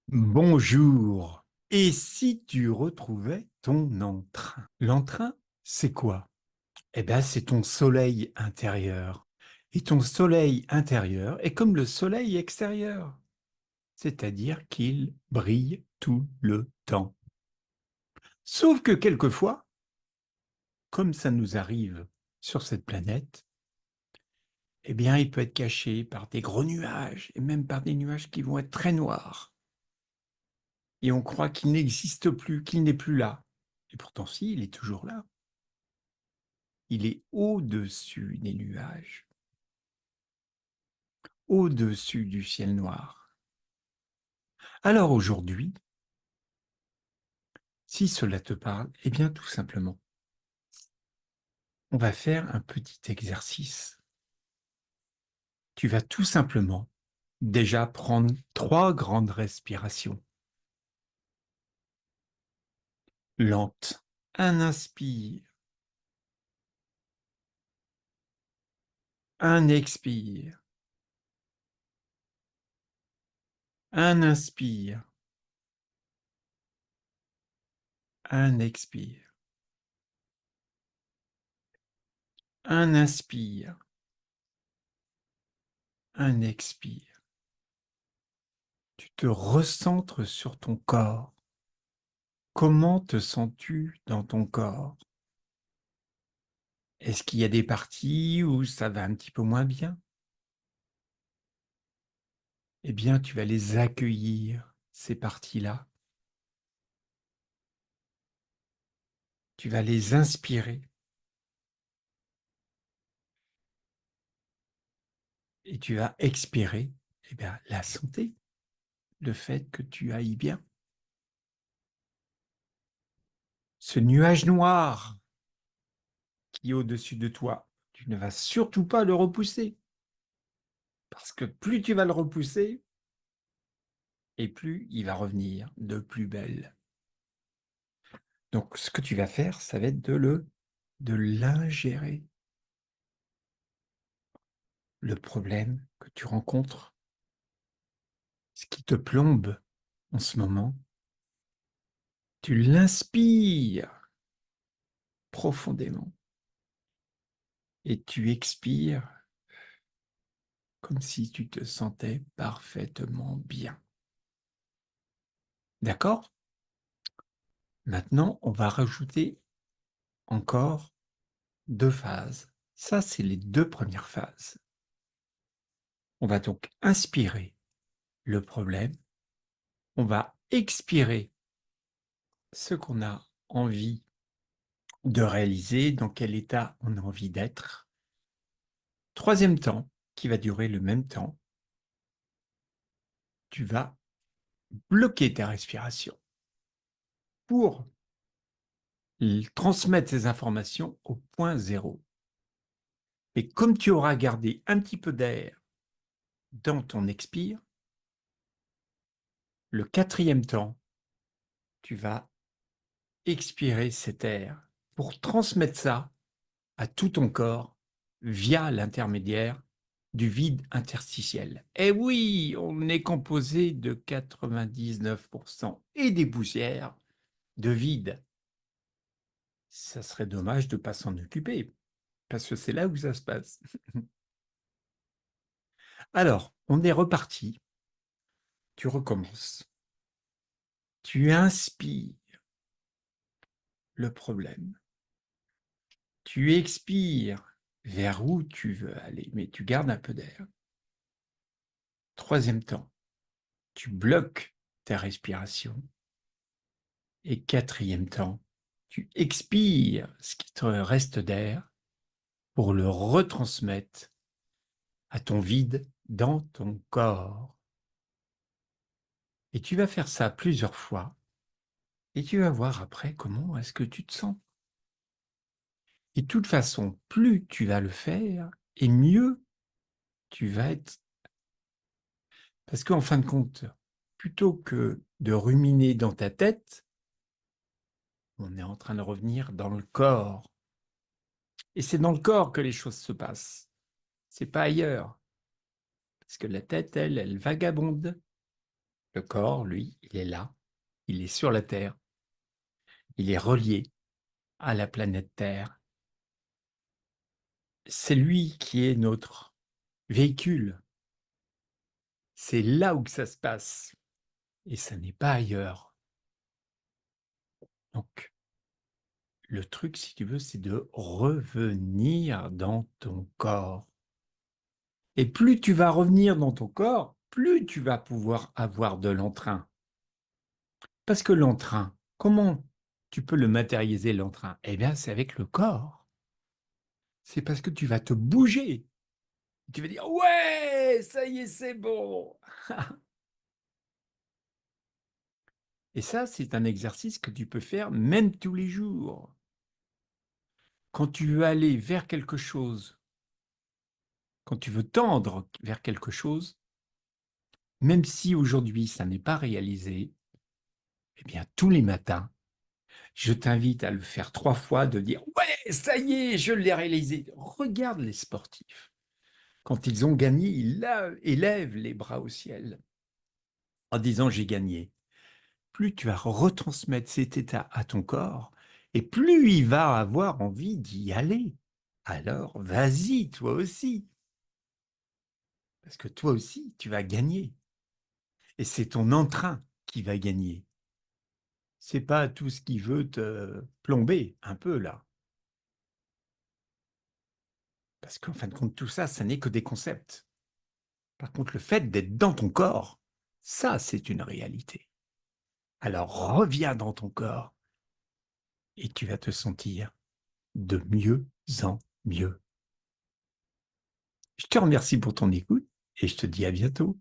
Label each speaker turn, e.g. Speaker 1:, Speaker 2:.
Speaker 1: Bonjour. Et si tu retrouvais ton entrain? L'entrain, c'est quoi? Eh bien, c'est ton soleil intérieur. Et ton soleil intérieur est comme le soleil extérieur, c'est-à-dire qu'il brille tout le temps. Sauf que quelquefois, comme ça nous arrive sur cette planète, eh bien, il peut être caché par des gros nuages, et même par des nuages qui vont être très noirs. Et on croit qu'il n'existe plus, qu'il n'est plus là. Et pourtant, si, il est toujours là. Il est au-dessus des nuages, au-dessus du ciel noir. Alors aujourd'hui, si cela te parle, eh bien tout simplement, on va faire un petit exercice. Tu vas tout simplement déjà prendre 3 grandes respirations lentes. Un inspire, un expire, un inspire, un expire, un inspire, un expire. Tu te recentres sur ton corps. Comment te sens-tu dans ton corps? Est-ce qu'il y a des parties où ça va un petit peu moins bien? Eh bien, tu vas les accueillir, ces parties-là. Tu vas les inspirer et tu vas expirer, eh bien, la santé, le fait que tu ailles bien. Ce nuage noir qui est au-dessus de toi, tu ne vas surtout pas le repousser. Parce que plus tu vas le repousser, et plus il va revenir de plus belle. Donc, ce que tu vas faire, ça va être de l'ingérer. Le problème que tu rencontres, ce qui te plombe en ce moment, tu l'inspires profondément et tu expires comme si tu te sentais parfaitement bien. D'accord? Maintenant, on va rajouter encore 2 phases. Ça, c'est les 2 premières phases. On va donc inspirer le problème, on va expirer ce qu'on a envie de réaliser, dans quel état on a envie d'être. Troisième temps, qui va durer le même temps, tu vas bloquer ta respiration pour transmettre ces informations au point zéro. Et comme tu auras gardé un petit peu d'air dans ton expire, le quatrième temps, tu vas expirer cet air pour transmettre ça à tout ton corps via l'intermédiaire du vide interstitiel. Et oui, on est composé de 99% et des poussières de vide. Ça serait dommage de ne pas s'en occuper, parce que c'est là où ça se passe. Alors, on est reparti. Tu recommences. Tu inspires le problème. Tu expires vers où tu veux aller, mais tu gardes un peu d'air. Troisième temps, tu bloques ta respiration. Et quatrième temps, tu expires ce qui te reste d'air pour le retransmettre à ton vide dans ton corps. Et tu vas faire ça plusieurs fois et tu vas voir après comment est-ce que tu te sens. Et de toute façon, plus tu vas le faire et mieux tu vas être. Parce qu'en fin de compte, plutôt que de ruminer dans ta tête, on est en train de revenir dans le corps. Et c'est dans le corps que les choses se passent. C'est pas ailleurs. Parce que la tête, elle vagabonde. Le corps, lui, il est là, il est sur la Terre, il est relié à la planète Terre. C'est lui qui est notre véhicule. C'est là où que ça se passe et ça n'est pas ailleurs. Donc, le truc, si tu veux, c'est de revenir dans ton corps. Et plus tu vas revenir dans ton corps, plus tu vas pouvoir avoir de l'entrain. Parce que l'entrain, comment tu peux le matérialiser, l'entrain? Eh bien, c'est avec le corps. C'est parce que tu vas te bouger. Tu vas dire, ouais, ça y est, c'est bon. Et ça, c'est un exercice que tu peux faire même tous les jours. Quand tu veux aller vers quelque chose, quand tu veux tendre vers quelque chose, même si aujourd'hui ça n'est pas réalisé, eh bien, tous les matins, je t'invite à le faire 3 fois, de dire, ouais, ça y est, je l'ai réalisé. Regarde les sportifs. Quand ils ont gagné, ils élèvent les bras au ciel en disant, j'ai gagné. Plus tu vas retransmettre cet état à ton corps, et plus il va avoir envie d'y aller. Alors, vas-y, toi aussi. Parce que toi aussi, tu vas gagner. Et c'est ton entrain qui va gagner. C'est pas tout ce qui veut te plomber un peu là. Parce qu'en fin de compte, tout ça, ça n'est que des concepts. Par contre, le fait d'être dans ton corps, ça, c'est une réalité. Alors, reviens dans ton corps et tu vas te sentir de mieux en mieux. Je te remercie pour ton écoute et je te dis à bientôt.